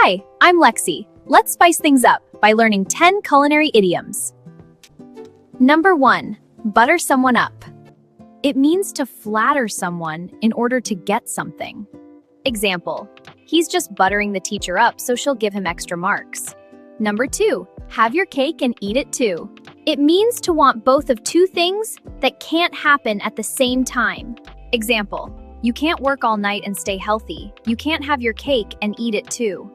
Hi, I'm Lexi. Let's spice things up by learning 10 culinary idioms. Number 1. Butter someone up. It means to flatter someone in order to get something. Example, he's just buttering the teacher up so she'll give him extra marks. Number 2. Have your cake and eat it too. It means to want both of two things that can't happen at the same time. Example, you can't work all night and stay healthy. You can't have your cake and eat it too.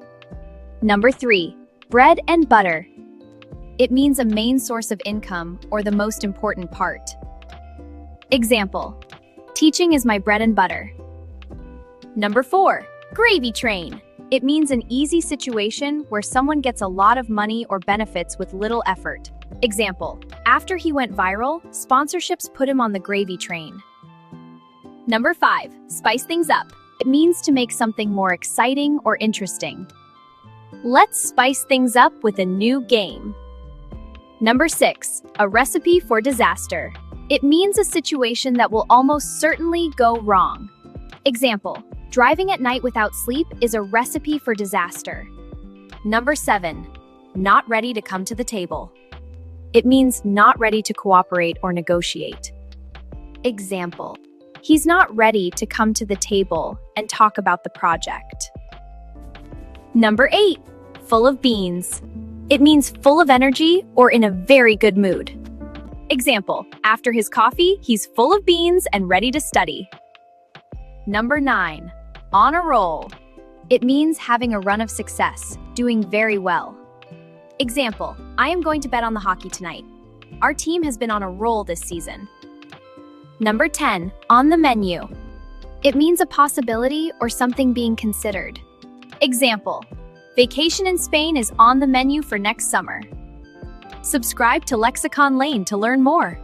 Number 3. Bread and butter. It means a main source of income or the most important part. Example, teaching is my bread and butter. Number 4. Gravy train. It means an easy situation where someone gets a lot of money or benefits with little effort. Example, after he went viral, sponsorships put him on the gravy train. Number 5. Spice things up. It means to make something more exciting or interesting. Let's spice things up with a new game. Number 6. A recipe for disaster. It means a situation that will almost certainly go wrong. Example, driving at night without sleep is a recipe for disaster. Number 7. Not ready to come to the table. It means not ready to cooperate or negotiate. Example, he's not ready to come to the table and talk about the project. Number 8. Full of beans. It means full of energy or in a very good mood. Example, after his coffee, he's full of beans and ready to study. Number 9. On a roll. It means having a run of success, doing very well. Example, I am going to bet on the hockey tonight. Our team has been on a roll this season. Number 10. On the menu. It means a possibility or something being considered. Example, vacation in Spain is on the menu for next summer. Subscribe to Lexicon Lane to learn more.